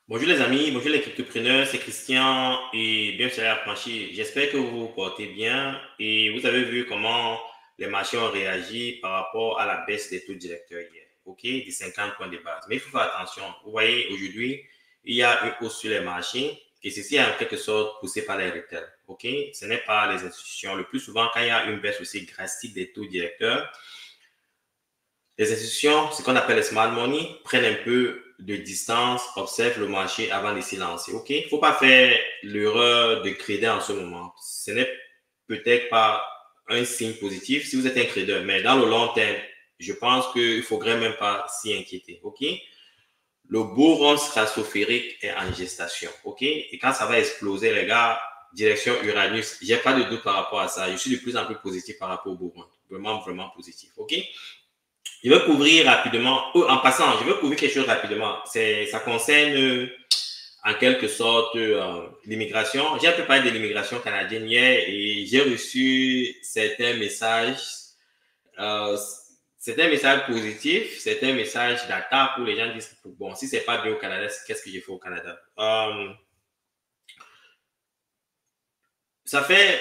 Bonjour les amis, bonjour les cryptopreneurs, c'est Christian et bienvenue sur la franchise. J'espère que vous vous portez bien et vous avez vu comment les marchés ont réagi par rapport à la baisse des taux directeurs hier, ok, des 50 points de base. Mais il faut faire attention. Vous voyez, aujourd'hui, il y a une hausse sur les marchés et ceci est en quelque sorte poussé par les retail, ok. Ce n'est pas les institutions. Le plus souvent, quand il y a une baisse aussi drastique des taux directeurs, les institutions, ce qu'on appelle les smart money, prennent un peu de distance, observent le marché avant de s'y lancer. OK? Il ne faut pas faire l'erreur de trader en ce moment. Ce n'est peut-être pas un signe positif si vous êtes un trader, mais dans le long terme, je pense qu'il ne faudrait même pas s'y inquiéter. OK? Le beau rond stratosphérique est en gestation. OK? Et quand ça va exploser, les gars, direction Uranus, j'ai pas de doute par rapport à ça. Je suis de plus en plus positif par rapport au beau rond. Vraiment, vraiment positif. OK? Je vais couvrir rapidement, en passant, je vais couvrir quelque chose rapidement. Ça concerne en quelque sorte l'immigration. J'ai un peu parlé de l'immigration canadienne hier et j'ai reçu euh, certains messages positifs, certains messages d'attaque où les gens disent, bon, si c'est pas bien au Canada, qu'est-ce que j'ai fait au Canada? Ça fait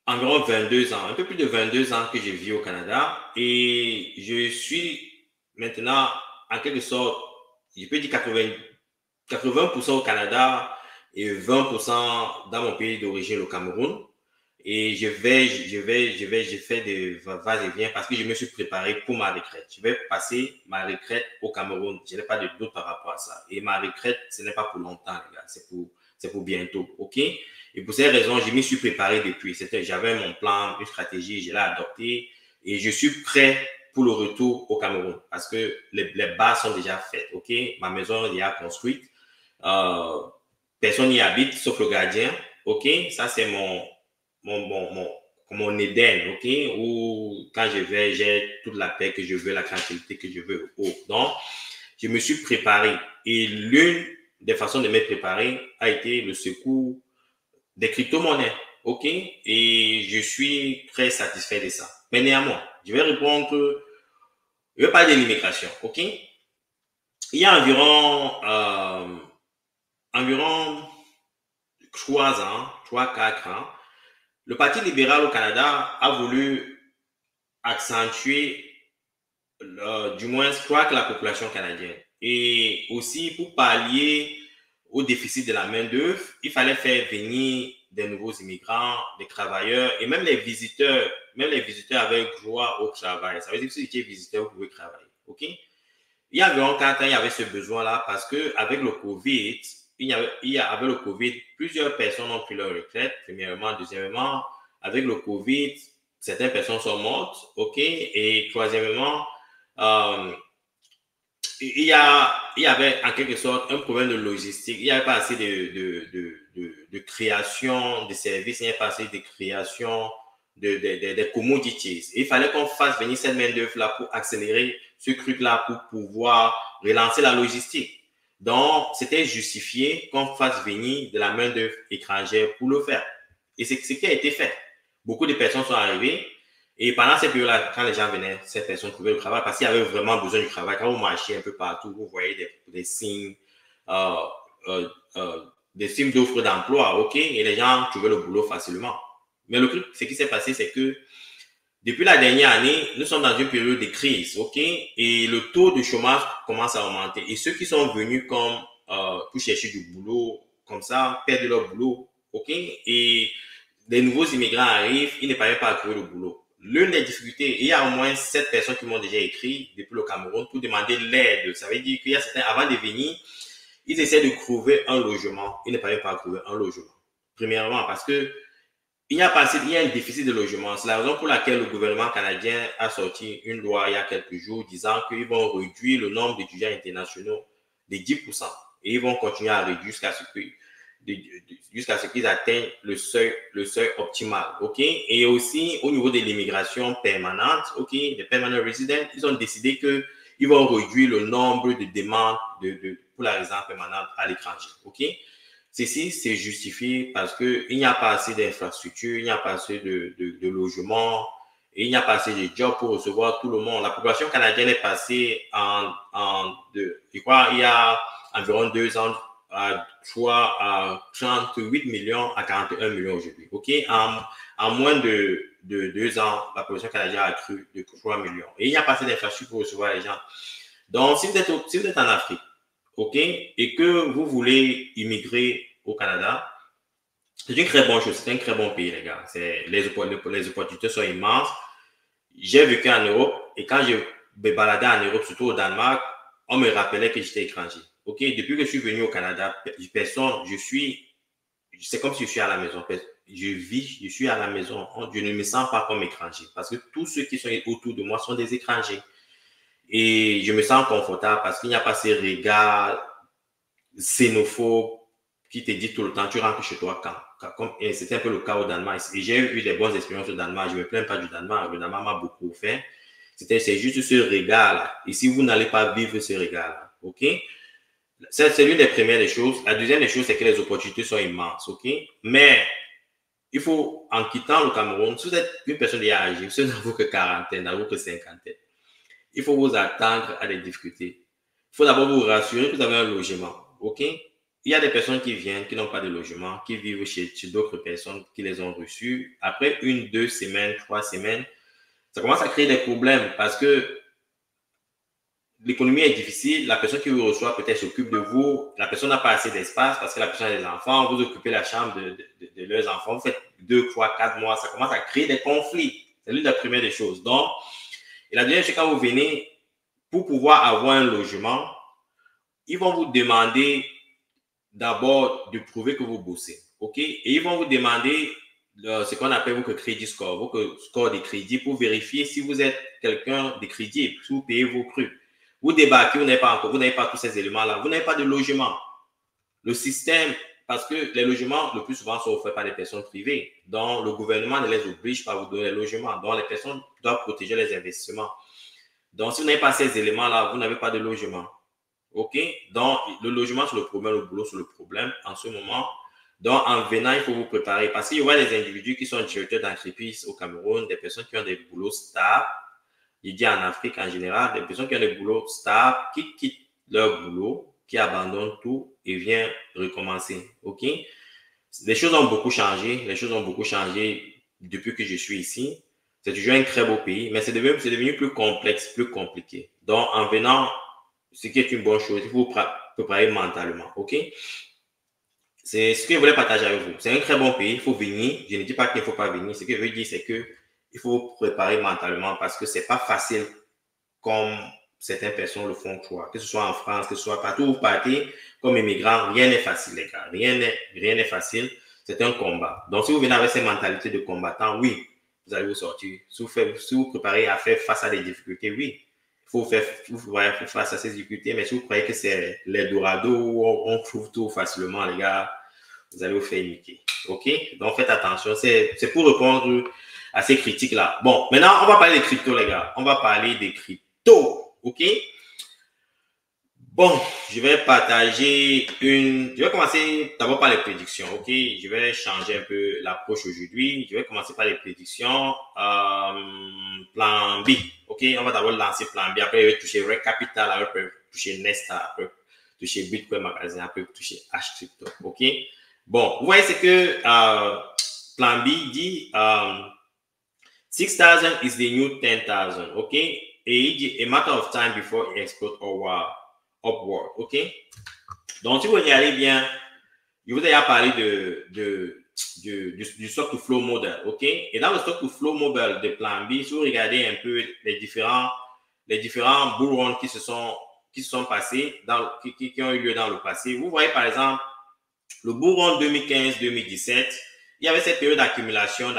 environ 22 ans, un peu plus de 22 ans que je vis au Canada et je suis maintenant, en quelque sorte, je peux dire 80% au Canada et 20% dans mon pays d'origine, le Cameroun. Et je fais des va-et-vient parce que je me suis préparé pour ma retraite. Je vais passer ma retraite au Cameroun. Je n'ai pas de doute par rapport à ça. Et ma retraite, ce n'est pas pour longtemps, les gars. C'est pour bientôt. OK? Et pour ces raisons, je m'y suis préparé depuis. J'avais mon plan, une stratégie, je l'ai adopté et je suis prêt pour le retour au Cameroun parce que les bases sont déjà faites. OK? Ma maison est déjà construite. Euh, Personne n'y habite sauf le gardien. OK? Ça, c'est mon, mon, mon, mon Éden, OK? Où quand je vais, j'ai toute la paix que je veux, la tranquillité que je veux. Oh. Donc, je me suis préparé. Et l'une des façons de me préparer a été le secours des crypto-monnaies. OK? Et je suis très satisfait de ça. Mais néanmoins, je vais parler de l'immigration. OK? Il y a environ 3 ans, 3, 4 ans, le Parti libéral au Canada a voulu accentuer, du moins, je crois que la population canadienne. Et aussi, pour pallier au déficit de la main-d'œuvre, il fallait faire venir des nouveaux immigrants, des travailleurs et même les visiteurs avaient droit au travail. Ça veut dire que si vous étiez visiteur, vous pouvez travailler. OK? Il y a environ 4 ans, il y avait ce besoin-là parce qu'avec le Covid, avec le Covid, plusieurs personnes ont pris leur retraite, premièrement. Deuxièmement, avec le Covid, certaines personnes sont mortes, OK? Et troisièmement, euh, il y avait en quelque sorte un problème de logistique. Il n'y avait pas assez de création de services, il n'y avait pas assez de création de commodities. Et il fallait qu'on fasse venir cette main-d'œuvre-là pour accélérer ce truc-là, pour pouvoir relancer la logistique. Donc, c'était justifié qu'on fasse venir de la main-d'œuvre étrangère pour le faire. Et c'est ce qui a été fait. Beaucoup de personnes sont arrivées et pendant cette période-là, quand les gens venaient, ces personnes trouvaient le travail parce qu'il y avait vraiment besoin du travail. Quand vous marchez un peu partout, vous voyez des signes, euh, euh, des signes d'offres d'emploi, OK? Et les gens trouvaient le boulot facilement. Mais le truc, ce qui s'est passé, c'est que depuis la dernière année, nous sommes dans une période de crise, OK? Et le taux de chômage commence à augmenter. Et ceux qui sont venus pour chercher du boulot, comme ça, perdent leur boulot, OK? Et les nouveaux immigrants arrivent, ils ne parviennent pas à trouver le boulot. L'une des difficultés, il y a au moins 7 personnes qui m'ont déjà écrit depuis le Cameroun pour demander l'aide. Ça veut dire qu'il y a certains, avant de venir, ils essaient de trouver un logement. Ils ne parviennent pas à trouver un logement. Premièrement, parce que il y a un déficit de logement. C'est la raison pour laquelle le gouvernement canadien a sorti une loi il y a quelques jours disant qu'ils vont réduire le nombre d'étudiants internationaux de 10%. Et ils vont continuer à réduire jusqu'à ce qu'ils atteignent le seuil optimal. OK? Et aussi, au niveau de l'immigration permanente, OK, des permanent residents, ils ont décidé qu'ils vont réduire le nombre de demandes pour la résidence permanente à l'étranger. OK? Ceci, c'est justifié parce qu'il n'y a pas assez d'infrastructures, il n'y a pas assez de logements, et il n'y a pas assez de jobs pour recevoir tout le monde. La population canadienne est passée je crois, il y a environ 2 ans, soit à 38 millions à 41 millions aujourd'hui. OK? En moins de 2 ans, la population canadienne a cru de 3 millions. Et il n'y a pas assez d'infrastructures pour recevoir les gens. Donc, si vous êtes en Afrique, OK, et que vous voulez immigrer au Canada, c'est une très bonne chose. C'est un très bon pays, les gars. Les opportunités sont immenses. J'ai vécu en Europe et quand je me baladais en Europe, surtout au Danemark, on me rappelait que j'étais étranger. OK, depuis que je suis venu au Canada, c'est comme si je suis à la maison. Je suis à la maison. Je ne me sens pas comme étranger parce que tous ceux qui sont autour de moi sont des étrangers. Et je me sens confortable parce qu'il n'y a pas ces regards xénophobes qui te disent tout le temps, tu rentres chez toi quand. C'était un peu le cas au Danemark. Et j'ai eu des bonnes expériences au Danemark. Je ne me plains pas du Danemark. Le Danemark m'a beaucoup fait. C'est juste ce regard-là. Et si vous n'allez pas vivre ce regard-là, OK? C'est l'une des premières des choses. La deuxième des choses, c'est que les opportunités sont immenses, OK? Mais il faut, en quittant le Cameroun, si vous êtes une personne déjà âgée, vous n'avez que quarantaine, n'avez que cinquantaine, il faut vous attendre à des difficultés. Il faut d'abord vous rassurer que vous avez un logement, OK? Il y a des personnes qui viennent, qui n'ont pas de logement, qui vivent chez d'autres personnes qui les ont reçues. Après 1, 2 semaines, 3 semaines, ça commence à créer des problèmes parce que l'économie est difficile. La personne qui vous reçoit peut-être s'occupe de vous. La personne n'a pas assez d'espace parce que la personne a des enfants. Vous occupez la chambre de leurs enfants. Vous faites 2, 3, 4 mois. Ça commence à créer des conflits. C'est l'une des premières des choses. Donc, et la deuxième, c'est quand vous venez, pour pouvoir avoir un logement, ils vont vous demander d'abord de prouver que vous bossez. OK? Et ils vont vous demander ce qu'on appelle votre crédit score, votre score de crédit pour vérifier si vous êtes quelqu'un de crédible, si vous payez vos crus. Vous débarquez, vous n'avez pas tous ces éléments-là, vous n'avez pas de logement. Le système, parce que les logements, le plus souvent, sont offerts par des personnes privées. Donc, le gouvernement ne les oblige pas à vous donner les logements. Donc, les personnes doivent protéger les investissements. Donc, si vous n'avez pas ces éléments-là, vous n'avez pas de logement. OK? Donc, le logement, c'est le problème, le boulot, c'est le problème en ce moment. Donc, en venant, il faut vous préparer parce qu'il y aura des individus qui sont directeurs d'entreprise au Cameroun, des personnes qui ont des boulots stables. Je dis en Afrique en général, des personnes qui ont des boulots stables, qui quittent leur boulot, qui abandonnent tout et viennent recommencer. OK? Les choses ont beaucoup changé. Les choses ont beaucoup changé depuis que je suis ici. C'est toujours un très beau pays, mais c'est devenu plus complexe, plus compliqué. Donc, en venant, ce qui est une bonne chose, il faut vous préparer mentalement. OK? C'est ce que je voulais partager avec vous. C'est un très bon pays. Il faut venir. Je ne dis pas qu'il ne faut pas venir. Ce que je veux dire, c'est que il faut vous préparer mentalement parce que c'est pas facile comme certaines personnes le font croire. Que ce soit en France, que ce soit partout où vous partez comme immigrant, rien n'est facile, les gars. Rien n'est facile. C'est un combat. Donc, si vous venez avec cette mentalité de combattant, oui, vous allez vous sortir. Si vous préparez à faire face à des difficultés, oui, il faut faire face à ces difficultés. Mais si vous croyez que c'est l'Eldorado où on trouve tout facilement, les gars, vous allez vous faire niquer. OK? Donc, faites attention. C'est pour répondre à ces critiques-là. Bon, maintenant, on va parler des cryptos, les gars. On va parler des cryptos. OK? Bon, je vais commencer d'abord par les prédictions. OK? Je vais changer un peu l'approche aujourd'hui. Je vais commencer par les prédictions. Plan B. OK? On va d'abord lancer plan B. Après, je vais toucher Red Capital. Après, toucher Nesta. Après, toucher Bitcoin Magazine. Après, toucher H Crypto. OK? Bon, vous voyez, c'est que plan B dit 6,000 is the new 10,000, OK? Et a matter of time before it explodes upward, OK? Donc, si vous regardez bien, je vous ai déjà parlé du stock to flow model, OK? Et dans le stock to flow model de plan B, si vous regardez un peu les différents bull runs qui se sont passés, qui ont eu lieu dans le passé, vous voyez par exemple, le bull run 2015-2017, il y avait cette période d'accumulation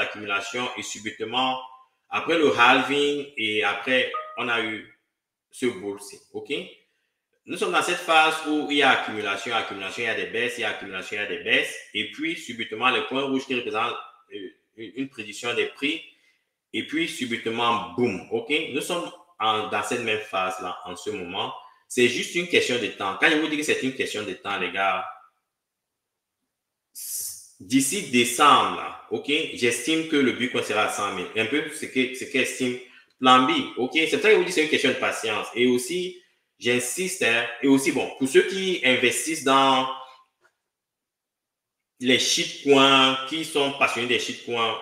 et subitement, après le halving et après, on a eu ce bull-ci, OK? Nous sommes dans cette phase où il y a accumulation, il y a des baisses, et puis subitement, les points rouges qui représentent une prédiction des prix, et puis subitement, boum, OK? Nous sommes dans cette même phase-là en ce moment. C'est juste une question de temps. Quand je vous dis que c'est une question de temps, les gars, d'ici décembre, là, OK, j'estime que le Bitcoin sera à 100 000. Un peu ce qu'estime plan B, OK? C'est pour ça que je vous dis que c'est une question de patience. Et aussi, j'insiste, et aussi, bon, pour ceux qui investissent dans les shitcoins qui sont passionnés des shitcoins,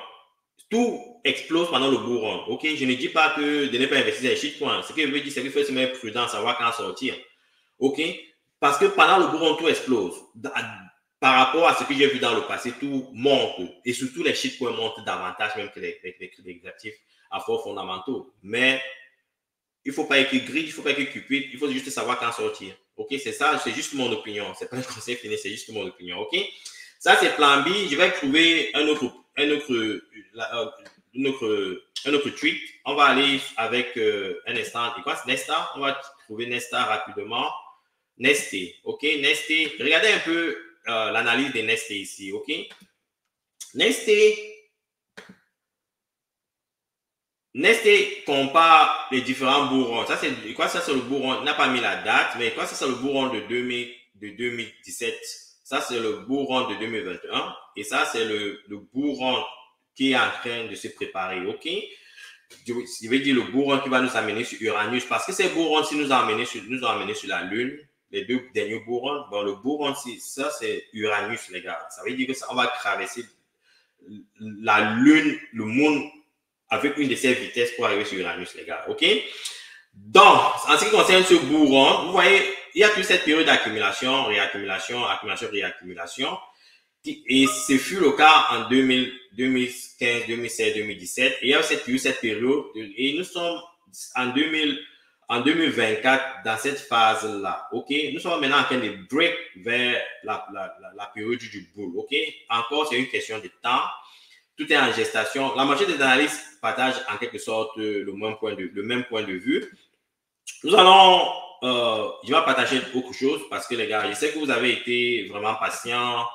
tout explose pendant le bull run. OK? Je ne dis pas que de ne pas investir dans les shitcoins. Ce que je veux dire, c'est qu'il faut se mettre prudent, savoir quand sortir. OK? Parce que pendant le bull run, tout explose. Par rapport à ce que j'ai vu dans le passé, tout monte. Et surtout, les shitcoins montent davantage même que les actifs à forts fondamentaux. Mais il ne faut pas être gris, il ne faut pas être cupide, il faut juste savoir quand sortir. OK? C'est ça, c'est juste mon opinion. Ce n'est pas un conseil fini, c'est juste mon opinion. OK? Ça, c'est plan B. Je vais trouver un autre tweet. On va aller avec un instant. Et quoi, c'est Nesta? On va trouver Nesta rapidement. Nesté. OK? Nesté. Regardez un peu l'analyse des Nesté ici. OK? Nesté compare les différents bourrons. Ça, c'est quoi? Ça, c'est le bourron. Il n'a pas mis la date, mais quoi? Ça, c'est le bourron de 2017. Ça, c'est le bourron de 2021. Et ça, c'est le bourron qui est en train de se préparer. OK? Je vais dire le bourron qui va nous amener sur Uranus. Parce que ces bourrons-ci nous ont amené sur la Lune. Les deux derniers bourrons. Bon, le bourron, ça, c'est Uranus, les gars. Ça veut dire que ça, on va traverser la Lune, le monde, avec une de ces vitesses pour arriver sur Uranus, les gars. OK? Donc, en ce qui concerne ce bourron, vous voyez, il y a toute cette période d'accumulation, réaccumulation, accumulation, réaccumulation. Et ce fut le cas en 2015, 2016, 2017. Et il y a cette période, et nous sommes en 2024 dans cette phase-là. OK? Nous sommes maintenant en train de break vers la période du bull. OK? Encore, c'est une question de temps. Tout est en gestation. La majorité des analystes partagent en quelque sorte le même point de vue. Nous allons, je vais partager beaucoup de choses parce que les gars, je sais que vous avez été vraiment patients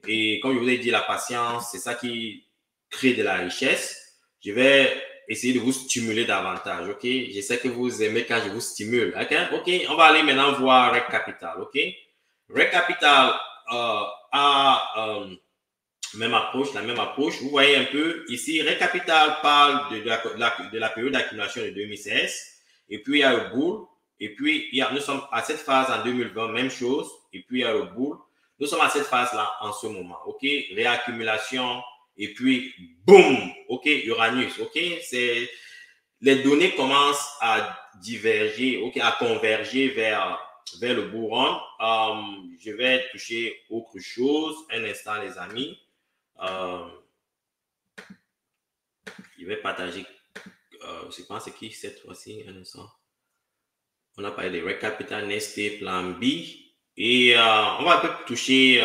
et comme je vous ai dit, la patience, c'est ça qui crée de la richesse. Je vais essayer de vous stimuler davantage, OK? Je sais que vous aimez quand je vous stimule, OK? On va aller maintenant voir Rec Capital, OK? Rec Capital a la même approche. Vous voyez un peu ici, Rec Capital parle de la période d'accumulation de 2016. Et puis, il y a le bull. Et puis, nous sommes à cette phase en 2020, même chose. Et puis, il y a le bull. Nous sommes à cette phase-là en ce moment. OK? Réaccumulation. Et puis, boum! OK? Uranus. OK? Les données commencent à diverger, OK? À converger vers le bull run. Je vais toucher autre chose. Un instant, les amis. Je vais partager. Je pense que c'est qui cette fois-ci, un instant. On a parlé de Rec Capital, Nesté, Plan B. Et on va un peu toucher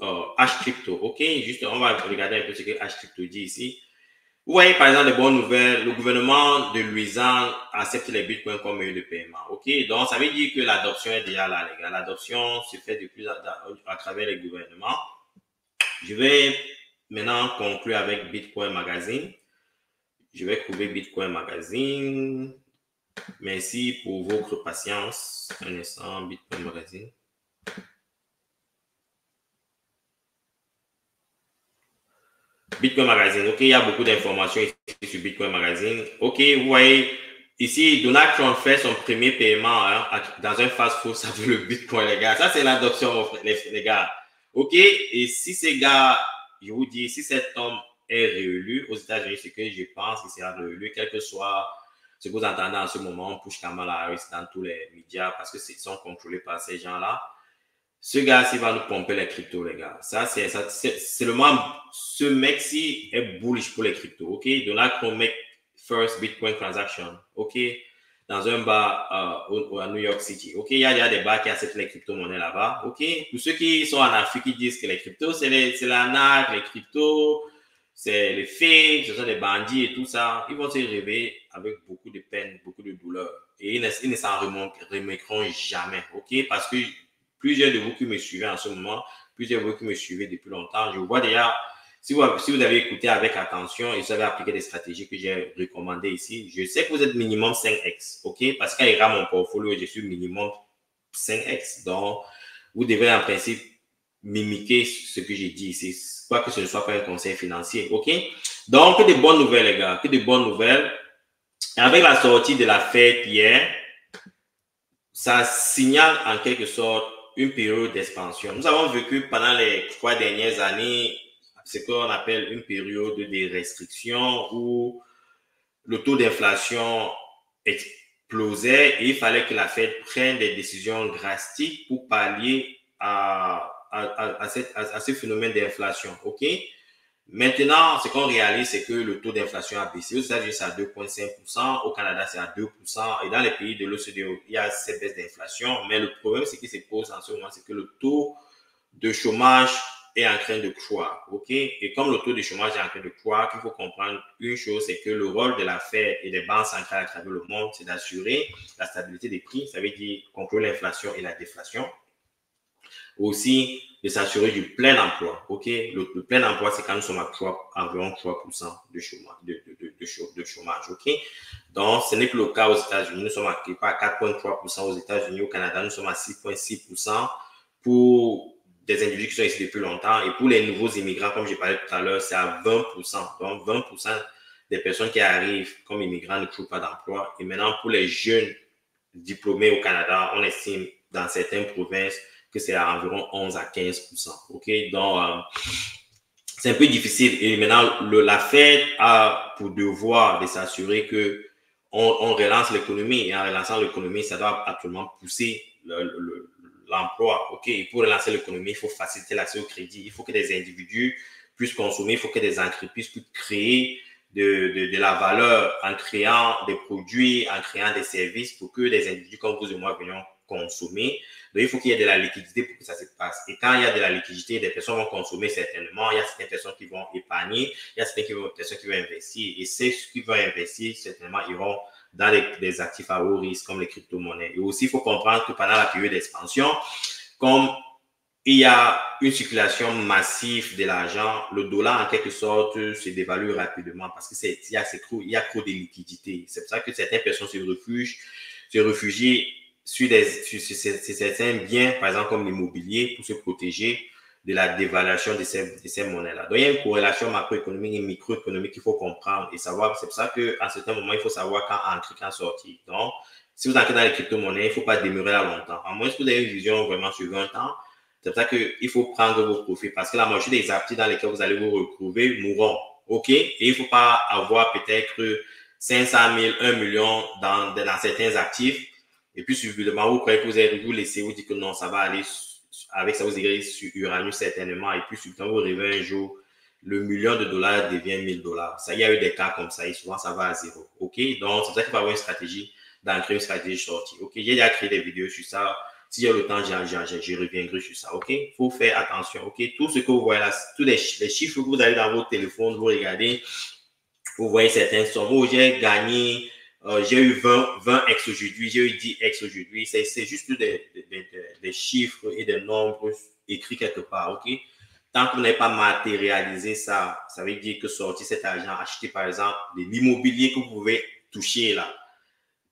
H-Crypto. OK? Juste, on va regarder un peu ce que H-Crypto dit ici. Vous voyez, par exemple, les bonnes nouvelles. Le gouvernement de Louisiane accepte les bitcoins comme moyen de paiement. OK? Donc, ça veut dire que l'adoption est déjà là, les gars. L'adoption se fait depuis à travers les gouvernements. Je vais maintenant conclure avec Bitcoin Magazine. Je vais trouver Bitcoin Magazine. Merci pour votre patience. Un instant, Bitcoin Magazine. Bitcoin Magazine. OK, il y a beaucoup d'informations ici sur Bitcoin Magazine. OK, vous voyez, ici, Donald Trump fait son premier paiement dans un fast-food, ça veut le Bitcoin, les gars. Ça, c'est l'adoption, les gars. OK, et si ces gars, je vous dis, si cet homme est réélu aux États-Unis, ce que je pense qu'il sera réélu, quel que soit ce que vous entendez en ce moment, on push Kamala Harris dans tous les médias parce que ils sont contrôlés par ces gens-là. Ce gars-ci va nous pomper les cryptos, les gars. Ça, c'est ce mec-ci est bullish pour les cryptos, OK? Donald Trump make first Bitcoin transaction, OK? Dans un bar à New York City, OK? Il y a des bars qui acceptent les crypto-monnaies là-bas, OK? Pour ceux qui sont en Afrique, qui disent que les cryptos, c'est l'arnaque, les cryptos, c'est les fakes, ce sont des bandits et tout ça. Ils vont se réveiller avec beaucoup de peine, beaucoup de douleur. Et ils ne s'en remettront jamais, OK? Parce que plusieurs de vous qui me suivez en ce moment, plusieurs de vous qui me suivez depuis longtemps, je vois déjà, si vous avez écouté avec attention et vous avez appliqué des stratégies que j'ai recommandées ici, je sais que vous êtes minimum 5x, OK? Parce qu'il y a mon portfolio, je suis minimum 5x. Donc, vous devez en principe mimiquer ce que j'ai dit ici, quoi que ce ne soit pas un conseil financier, OK? Donc, que de bonnes nouvelles, les gars, que de bonnes nouvelles. Avec la sortie de la fête hier, ça signale en quelque sorte une période d'expansion. Nous avons vécu pendant les 3 dernières années ce qu'on appelle une période de restriction où le taux d'inflation explosait et il fallait que la Fed prenne des décisions drastiques pour pallier à ce phénomène d'inflation. OK? Maintenant, ce qu'on réalise, c'est que le taux d'inflation a baissé. Aux États-Unis, c'est à 2,5%. Au Canada, c'est à 2%. Et dans les pays de l'OCDE, il y a cette baisse d'inflation. Mais le problème, ce qui se pose en ce moment, c'est que le taux de chômage est en train de croître. OK? Et comme le taux de chômage est en train de croître, il faut comprendre une chose, c'est que le rôle de la Fed et des banques centrales à travers le monde, c'est d'assurer la stabilité des prix. Ça veut dire contrôler l'inflation et la déflation. Aussi, de s'assurer du plein emploi. OK? Le plein emploi, c'est quand nous sommes à environ 3% de chômage. OK? Donc, ce n'est plus le cas aux États-Unis. Nous sommes à 4,3% aux États-Unis. Au Canada, nous sommes à 6,6% pour des individus qui sont ici depuis longtemps. Et pour les nouveaux immigrants, comme j'ai parlé tout à l'heure, c'est à 20%. Donc, 20% des personnes qui arrivent comme immigrants ne trouvent pas d'emploi. Et maintenant, pour les jeunes diplômés au Canada, on estime dans certaines provinces que c'est à environ 11 à 15%. OK? Donc, c'est un peu difficile. Et maintenant, la Fed a pour devoir de s'assurer que on relance l'économie. Et en relançant l'économie, ça doit absolument pousser l'emploi. OK? Et pour relancer l'économie, il faut faciliter l'accès au crédit. Il faut que des individus puissent consommer. Il faut que des entreprises puissent créer de la valeur en créant des produits, en créant des services pour que des individus comme vous et moi venions consommer. Donc, il faut qu'il y ait de la liquidité pour que ça se passe. Et quand il y a de la liquidité, des personnes vont consommer certainement. Il y a certaines personnes qui vont épargner. Il y a certaines personnes qui vont investir. Et ceux qui vont investir, certainement, iront dans des actifs à haut risque comme les crypto-monnaies. Et aussi, il faut comprendre que pendant la période d'expansion, comme il y a une circulation massive de l'argent, le dollar, en quelque sorte, se dévalue rapidement parce qu'il y a trop de liquidités. C'est pour ça que certaines personnes se réfugient sur certains biens, par exemple comme l'immobilier, pour se protéger de la dévaluation de ces monnaies-là. Donc, il y a une corrélation macroéconomique et microéconomique qu'il faut comprendre et savoir. C'est pour ça qu'à certains moments, il faut savoir quand entrer, quand sortir. Donc, si vous entrez dans les crypto-monnaies, il ne faut pas demeurer là longtemps. À moins que vous ayez une vision vraiment sur un temps, c'est pour ça qu'il faut prendre vos profits parce que la majorité des actifs dans lesquels vous allez vous retrouver mourront. OK? Et il ne faut pas avoir peut-être 500 000, 1 million dans certains actifs. Et puis, subitement, vous croyez que vous allez vous laisser, vous dites que non, ça va aller, avec ça, vous irez sur Uranus certainement. Et puis, subitement, vous rêvez un jour, le million de dollars devient 1000 dollars. Ça, il y a eu des cas comme ça et souvent, ça va à zéro. OK? Donc, c'est pour ça qu'il faut avoir une stratégie, d'ancrer une stratégie sortie. OK? J'ai déjà créé des vidéos sur ça. Si j'ai le temps, j'y reviendrai sur ça. OK? Il faut faire attention. OK? Tout ce que vous voyez là, tous les chiffres que vous avez dans votre téléphone, vous regardez, vous voyez certaines sommes. Oh, j'ai gagné, j'ai eu 20 X aujourd'hui, j'ai eu 10 X aujourd'hui. C'est juste des chiffres et des nombres écrits quelque part. OK? Tant que vous n'avez pas matérialisé ça, ça veut dire que sortir cet argent, acheter par exemple de l'immobilier que vous pouvez toucher là.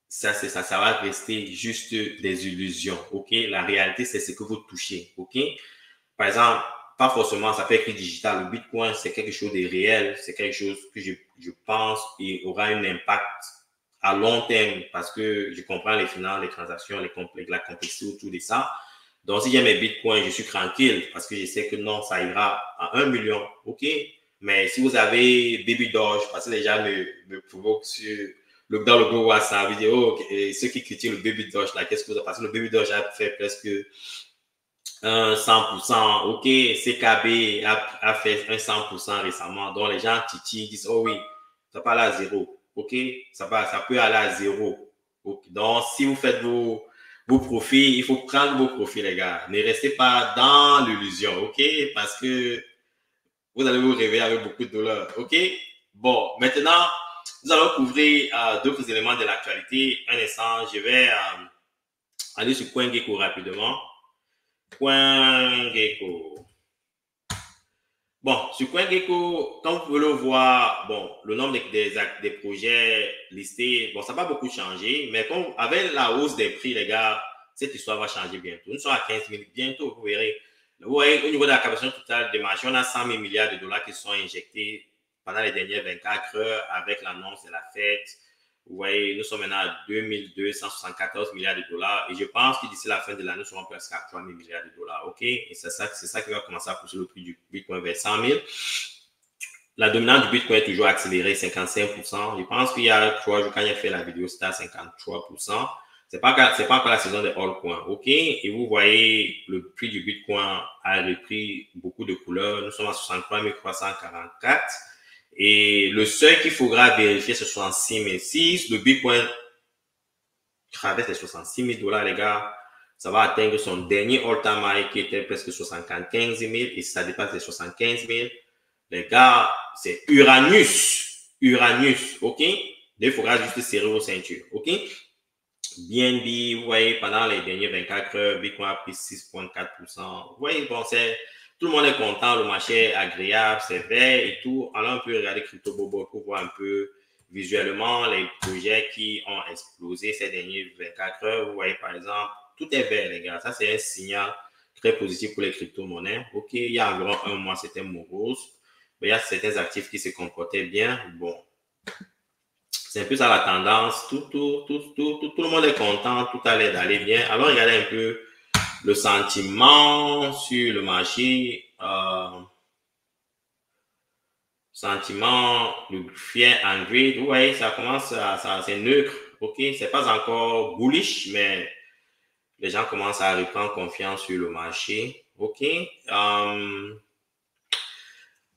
Ça va rester juste des illusions, OK? La réalité, c'est ce que vous touchez, OK? Par exemple, pas forcément, ça peut être digital. Le Bitcoin, c'est quelque chose de réel. C'est quelque chose que je pense et aura un impact à long terme parce que je comprends les finances, les transactions, la complexité autour de ça. Donc, si j'ai mes Bitcoins, je suis tranquille parce que je sais que non, ça ira à 1 million, OK? Mais si vous avez Baby Doge, parce que les gens me provoquent dans le groupe WhatsApp, ils disent, oh, ceux qui critiquent le Baby Doge, là, qu'est-ce que vous avez? Parce que le Baby Doge a fait presque 100%. OK, CKB a fait un 100% récemment. Donc, les gens titillent, disent, oh oui, ça peut aller à zéro. OK, ça peut aller à zéro. Okay. Donc, si vous faites vos profits, il faut prendre vos profits, les gars. Ne restez pas dans l'illusion. OK, parce que vous allez vous réveiller avec beaucoup de dollars. OK, bon, maintenant, nous allons couvrir d'autres éléments de l'actualité. Un instant, je vais aller sur CoinGecko rapidement. CoinGecko. Bon, sur CoinGecko, comme vous pouvez le voir, bon, le nombre des projets listés, bon, ça n'a pas beaucoup changé, mais comme avec la hausse des prix, les gars, cette histoire va changer bientôt. Nous sommes à 15 000 bientôt, vous verrez. Vous voyez, au niveau de la capacité totale des marchés, on a 100 000 milliards de dollars qui sont injectés pendant les dernières 24 heures avec l'annonce de la fête Vous voyez, nous sommes maintenant à 2274 milliards de dollars et je pense que d'ici la fin de l'année, nous serons presque à 3000 milliards de dollars. OK? Et c'est ça qui va commencer à pousser le prix du Bitcoin vers 100 000. La dominance du Bitcoin est toujours accélérée, 55%. Je pense qu'il y a 3 jours, quand il a fait la vidéo, c'était à 53%. C'est pas encore la saison des altcoins. OK? Et vous voyez, le prix du Bitcoin a repris beaucoup de couleurs. Nous sommes à 63 344. Et le seuil qu'il faudra vérifier, c'est 66 006. Le Bitcoin traverse les 66 000 dollars, les gars. Ça va atteindre son dernier all-time high qui était presque 75 000. Et si ça dépasse les 75 000, les gars, c'est Uranus. Uranus, OK? Il faudra juste serrer vos ceintures, OK? BNB, vous voyez, pendant les dernières 24 heures, Bitcoin a pris 6,4%. Vous voyez, bon, tout le monde est content, le marché est agréable, c'est vert et tout. Alors, on peut regarder Crypto Bobo pour voir un peu visuellement les projets qui ont explosé ces dernières 24 heures. Vous voyez, par exemple, tout est vert, les gars. Ça, c'est un signal très positif pour les crypto-monnaies. OK, il y a environ un mois, c'était morose. Mais il y a certains actifs qui se comportaient bien. Bon, c'est un peu ça la tendance. Tout le monde est content, tout a l'air d'aller bien. Alors, regardez un peu le sentiment sur le marché. Sentiment, le fear and greed. Vous voyez, ça commence c'est neutre. OK, c'est pas encore bullish, mais les gens commencent à reprendre confiance sur le marché. OK.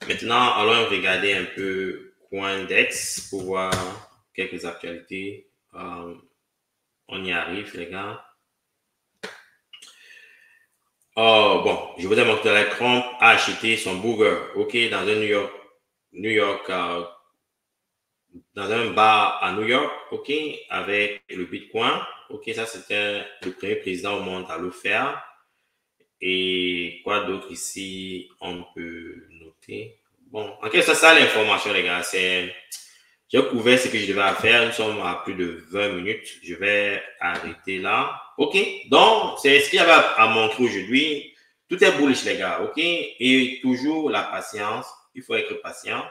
Maintenant, allons regarder un peu Coindex pour voir quelques actualités. On y arrive, les gars. Oh, bon, je vous ai montré que Trump a acheté son burger, OK, dans un New York, dans un bar à New York, OK, avec le Bitcoin. OK, ça, c'était le premier président au monde à le faire. Et quoi d'autre ici, on peut noter. Bon, en quelque sorte, ça, l'information, les gars, j'ai couvert ce que je devais faire. Nous sommes à plus de 20 minutes. Je vais arrêter là. OK, donc, c'est ce qu'il y avait à montrer aujourd'hui. Tout est bullish, les gars, OK? Et toujours la patience. Il faut être patient.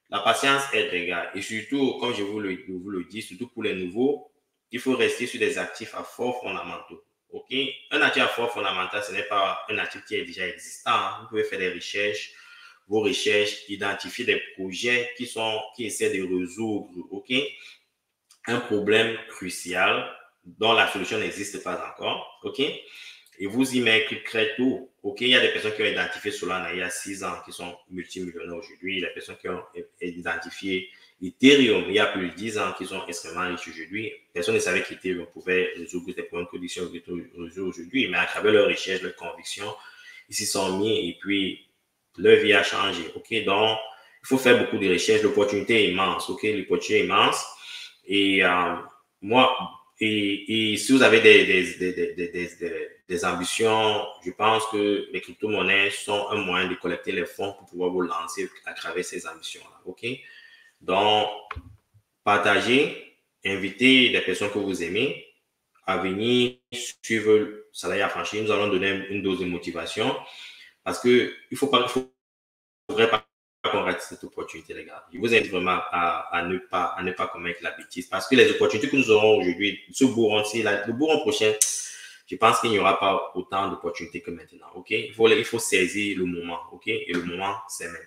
La patience aide, les gars. Et surtout, comme je vous le dis, surtout pour les nouveaux, il faut rester sur des actifs à forts fondamentaux. OK? Un actif à fort fondamental, ce n'est pas un actif qui est déjà existant. Hein. Vous pouvez faire des recherches, vos recherches, identifier des projets qui essaient de résoudre, OK, un problème crucial dont la solution n'existe pas encore. OK? Et vous y mettez très tôt. OK, il y a des personnes qui ont identifié Solana il y a 6 ans qui sont multimillionnaires aujourd'hui. Il y a des personnes qui ont identifié Ethereum il y a plus de 10 ans qui sont extrêmement riches aujourd'hui. Personne ne savait qu'Ethereum pouvait résoudre des problèmes de conditions aujourd'hui, mais à travers leurs recherches, leurs convictions, ils s'y sont mis et puis leur vie a changé. OK, donc il faut faire beaucoup de recherches. L'opportunité est immense. OK, l'opportunité est immense. Et moi, et si vous avez des ambitions, je pense que les crypto-monnaies sont un moyen de collecter les fonds pour pouvoir vous lancer à travers ces ambitions-là. OK? Donc, partagez, invitez des personnes que vous aimez à venir suivre le Salarié Affranchi. Nous allons donner une dose de motivation parce qu'il ne faudrait pas qu'on rate cette opportunité, les gars. Je vous invite vraiment à ne pas commettre la bêtise parce que les opportunités que nous aurons aujourd'hui, ce bourron-ci, le bourron prochain, je pense qu'il n'y aura pas autant d'opportunités que maintenant. OK? Il faut saisir le moment. OK? Et le moment, c'est maintenant.